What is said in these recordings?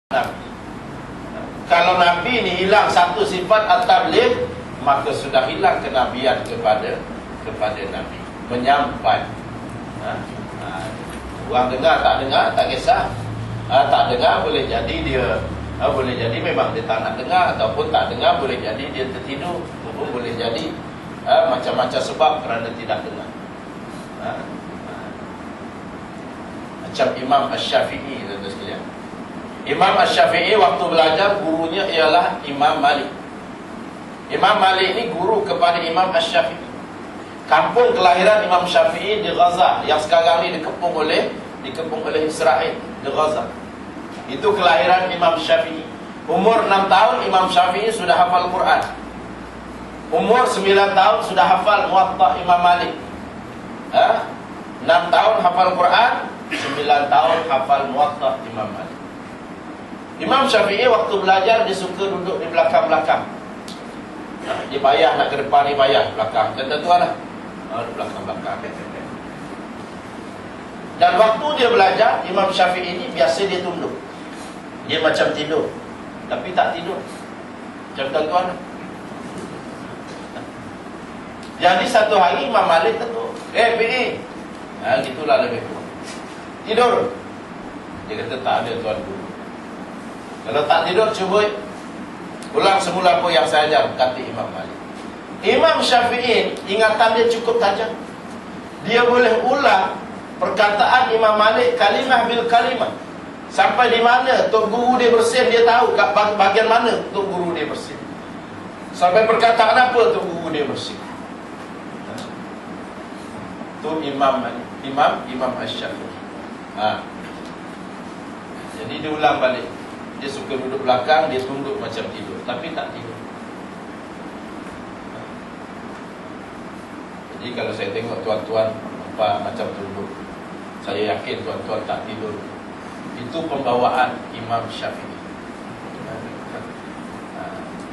Nabi. Kalau Nabi ini hilang satu sifat at-tabligh, maka sudah hilang kenabian kepada Nabi. Menyampai. Orang dengar tak kisah. Tak dengar boleh jadi dia boleh jadi memang dia tak nak dengar, ataupun tak dengar boleh jadi dia tertidur, ataupun boleh jadi macam-macam sebab kerana tidak dengar. Macam Imam Asy-Syafi'i, tuan-tuan sekalian. Imam Asy-Syafi'i waktu belajar gurunya ialah Imam Malik. Imam Malik ni guru kepada Imam Asy-Syafi'i. Kampung kelahiran Imam Syafi'i di Gaza, yang sekarang ni dikepung oleh Israel, di Gaza. Itu kelahiran Imam Syafi'i. Umur 6 tahun Imam Syafi'i sudah hafal Quran. Umur 9 tahun sudah hafal Muwatta Imam Malik. 6 tahun hafal Quran, 9 tahun hafal Muwatta Imam Malik. Imam Syafi'i waktu belajar dia suka duduk di belakang-belakang. Dia payah nak ke depan, ni payah belakang. Kata tuan lah, di belakang-belakang. Dan waktu dia belajar, Imam Syafi'i ini biasa dia tunduk. Dia macam tidur, tapi tak tidur. Macam tuan-tuan. Jadi satu hari Imam Malik tegur, pergi. Gitulah lebih kurang. Tidur. Dia kata tak ada tuan guru. Kalau tak tidur, cuba ulang semula apa yang saya ajar, kata Imam Malik. Imam Syafi'i ingatan dia cukup tajam. Dia boleh ulang perkataan Imam Malik kalimah bil kalimah. Sampai di mana Tok Guru dia bersin, dia tahu kat bahagian mana Tok Guru dia bersin. Sampai perkataan apa Tok Guru dia bersin. Itu Imam Asy-Syafi'i. Jadi dia ulang balik. Dia suka duduk belakang, dia tunduk macam tidur, tapi tak tidur. Jadi kalau saya tengok tuan-tuan macam tunduk, saya yakin tuan-tuan tak tidur. Itu pembawaan Imam Syafi'i.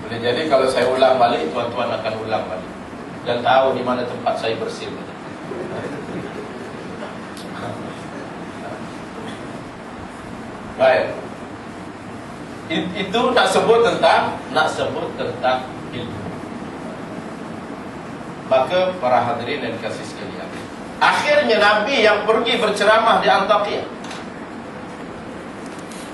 Boleh jadi kalau saya ulang balik, tuan-tuan akan ulang balik dan tahu di mana tempat saya bersin. Baik. Itu nak sebut tentang ilmu. Maka para hadirin dan kasih sekalian, akhirnya Nabi yang pergi berceramah di Antakya.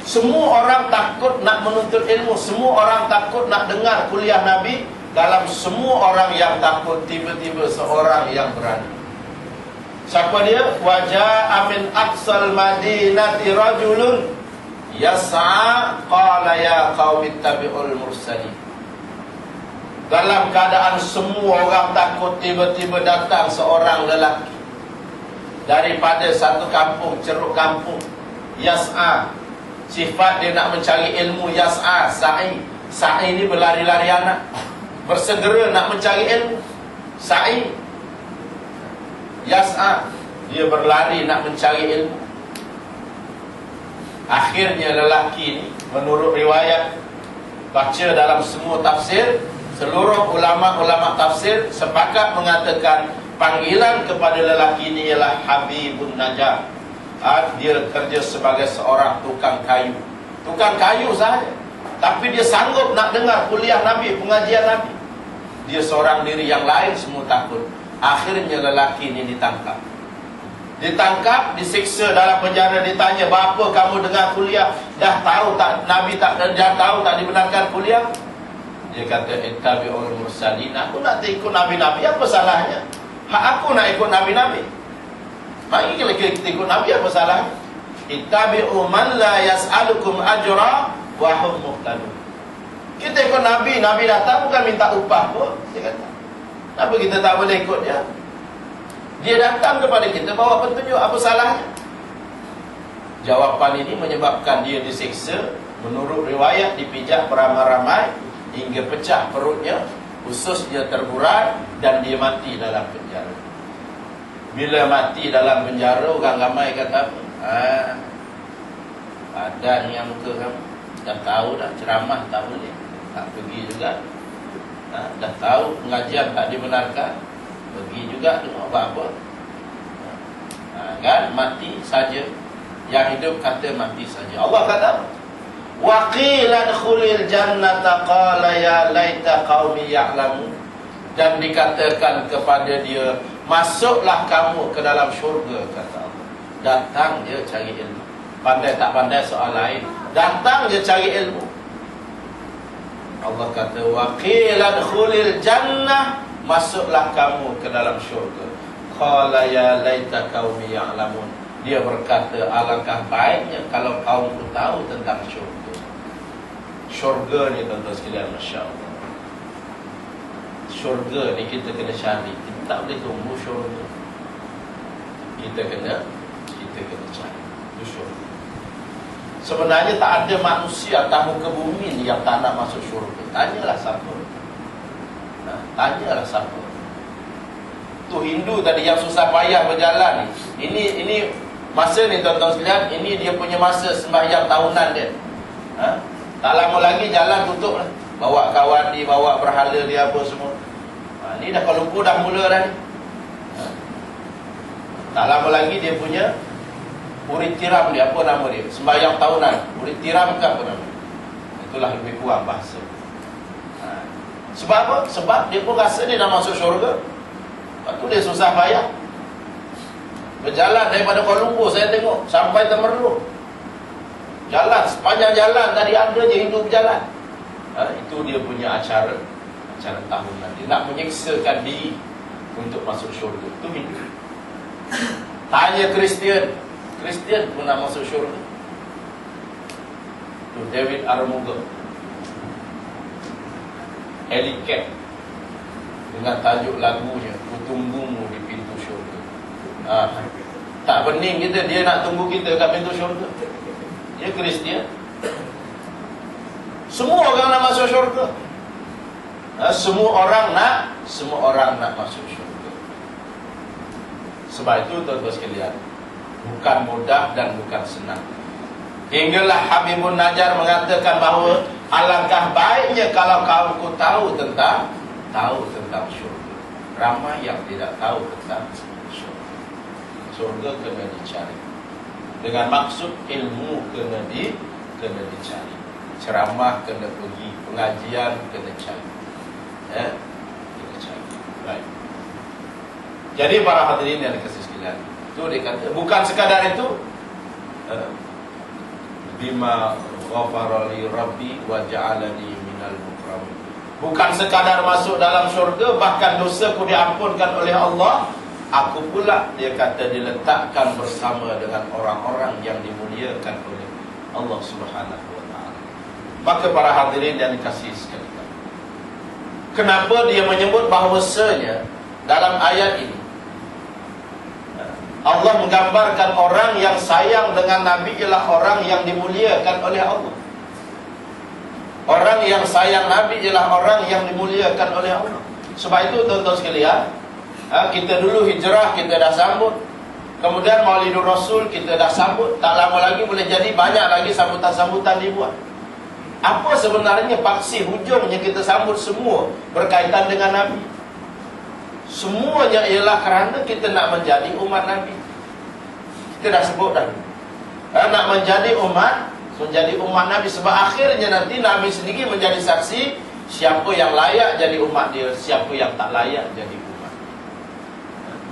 Semua orang takut nak menuntut ilmu, semua orang takut nak dengar kuliah Nabi. Dalam semua orang yang takut, tiba-tiba seorang yang berani. Siapa dia? Waja'a min aqsal madinati rajulun yas'a qala ya qaumi ittabi'ul mursalin. Dalam keadaan semua orang takut, tiba-tiba datang seorang lelaki daripada satu kampung, ceruk kampung. Yas'a, sifat dia nak mencari ilmu. Yas'a, sa'i ni berlari-lari anak, bersegera nak mencari ilmu. Sa'i, yas'a, dia berlari nak mencari ilmu. Akhirnya lelaki ni, menurut riwayat baca dalam semua tafsir, seluruh ulama-ulama tafsir sepakat mengatakan panggilan kepada lelaki ni ialah Habibun Najjar. Dia kerja sebagai seorang tukang kayu. Tukang kayu sahaja, tapi dia sanggup nak dengar kuliah Nabi, pengajian Nabi. Dia seorang diri, yang lain semua takut. Akhirnya lelaki ni ditangkap, disiksa dalam penjara. Ditanya, berapa kamu dengar kuliah? Dah tahu tak Nabi dah tahu tak dibenarkan kuliah? Dia kata, ittabi'ul mursalin. Aku nak ikut Nabi-Nabi, apa salahnya? Aku nak ikut Nabi-Nabi. Mari kita ikut Nabi, apa salahnya? Ittabi'u man la yas'alukum ajra wa hum muhtadun. Kita ikut Nabi, Nabi datang bukan minta upah pun. Dia kata, kenapa kita tak boleh ikut dia? Dia datang kepada kita bawa petunjuk, apa salahnya? Jawapan ini menyebabkan dia disiksa. Menurut riwayat dipijak beramai-ramai hingga pecah perutnya, ususnya terburai, dan dia mati dalam penjara. Bila mati dalam penjara, orang ramai kata apa? Ada yang muka kamu, dah tahu dah ceramah tak boleh, tak pergi juga. Dah tahu pengajian tak dibenarkan, pergi juga tengok apa-apa. Kan mati saja. Yang hidup kata mati saja. Allah kata, Wa qila adkhulil jannata qala ya laita qaumi ya'lamun. Dan dikatakan kepada dia, masuklah kamu ke dalam syurga, kata Allah. Datang dia cari ilmu. Pandai tak pandai soal lain, datang dia cari ilmu. Allah kata wa qila adkhulil jannah, masuklah kamu ke dalam syurga. Qala ya laita qaumi ya'lamun. Dia berkata, alangkah baiknya kalau kaumku tahu tentang syurga. Syurga ni tuan-tuan sekalian, Masya Allah. Syurga ni kita kena cari. Kita tak boleh tunggu syurga. Kita kena cari. Itu syurga. Sebenarnya tak ada manusia atas muka bumi ni yang tak nak masuk syurga. Tanyalah siapa. Tanyalah siapa. Tu Hindu tadi yang susah payah berjalan ni. Ini masa ni tuan-tuan sekalian, ini dia punya masa sembahyang tahunan dia. Tak lama lagi jalan tutup lah. Bawa kawan dia, bawa berhala dia apa semua. Ni dah Kuala Lumpur dah mula dah ni. Tak lama lagi dia punya urit tiram dia, apa nama dia? Sembahyang tahunan. Urit tiram ke apa nama? Itulah lebih kurang bahasa. Sebab apa? Sebab dia pun rasa dia nak masuk syurga. Lepas tu dia susah payah berjalan daripada Kuala Lumpur, saya tengok sampai Temerloh. Jalan, sepanjang jalan tadi ada je Hindu berjalan. Itu dia punya acara tahunan. Dia nak menyeksakan diri untuk masuk syurga. Itu Hindu. Tanya Kristian pun nak masuk syurga. Itu David Armuga, Elicat, dengan tajuk lagunya Ku Tunggumu di Pintu Syurga. Tak pening kita, dia nak tunggu kita kat pintu syurga. Dia Kristian. Semua orang nak masuk syurga. Semua orang nak masuk syurga. Sebab itu tuan-tuan sekalian, bukan mudah dan bukan senang. Hinggalah Habibun Najjar mengatakan bahawa alangkah baiknya kalau kaumku tahu tentang syurga. Ramai yang tidak tahu tentang syurga. Syurga kena dicari. Dengan maksud ilmu kena dicari. Ceramah kena pergi, pengajian kena cari. Kena cari. Baik. Jadi para hadirin yang dikasihi sekalian, itu dia kata bukan sekadar itu, bima ghafara li rabbi wa ja'alani minal mukramin. Bukan sekadar masuk dalam syurga, bahkan dosaku diampunkan oleh Allah. Aku pula, dia kata, diletakkan bersama dengan orang-orang yang dimuliakan oleh Allah Subhanahu wa ta'ala. Maka para hadirin yang dikasihi sekalian, kenapa dia menyebut bahawasanya dalam ayat ini Allah menggambarkan orang yang sayang dengan Nabi ialah orang yang dimuliakan oleh Allah. Orang yang sayang Nabi ialah orang yang dimuliakan oleh Allah. Sebab itu tuan-tuan sekalian, kita dulu hijrah, kita dah sambut. Kemudian Maulidur Rasul, kita dah sambut. Tak lama lagi boleh jadi banyak lagi sambutan-sambutan dibuat. Apa sebenarnya paksi hujungnya kita sambut semua berkaitan dengan Nabi? Semuanya ialah kerana kita nak menjadi umat Nabi. Kita dah sebut dah, nak menjadi umat Nabi. Sebab akhirnya nanti Nabi sendiri menjadi saksi siapa yang layak jadi umat dia, siapa yang tak layak jadi umat.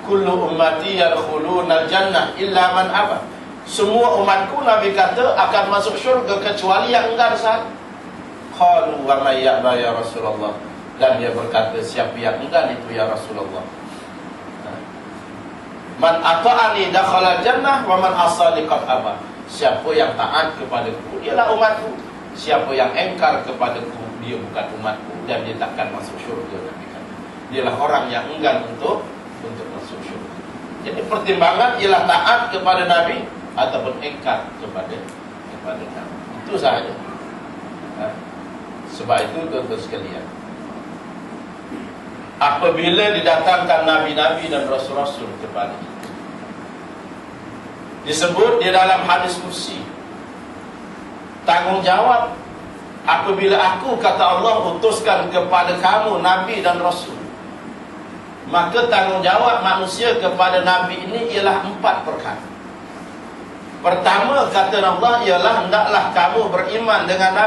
Kullu ummati yadkhulunal jannah illa man aba. Semua umatku, Nabi kata, akan masuk syurga kecuali yang enggan sahaja. Qalu wa may ya'ba ya Rasulullah. Dan dia berkata, siapa yang enggan itu ya Rasulullah. Man ata'ani dakhala jannah wa man asani qad aba. Siapa yang taat kepadaku, dialah umatku. Siapa yang engkar kepadaku, dia bukan umatku dan dia takkan masuk syurga. Nabi kata, dialah orang yang enggan untuk masuk syurga. Jadi pertimbangan ialah taat kepada Nabi ataupun engkar kepada Nabi. Itu sahaja. Sebab itu tuan-tuan sekalian, apabila didatangkan Nabi-Nabi dan Rasul-Rasul kepada kita, disebut di dalam hadis kursi, tanggungjawab apabila aku, kata Allah, utuskan kepada kamu Nabi dan Rasul, maka tanggungjawab manusia kepada Nabi ini ialah 4 perkara. Pertama kata Allah ialah hendaklah kamu beriman dengan Nabi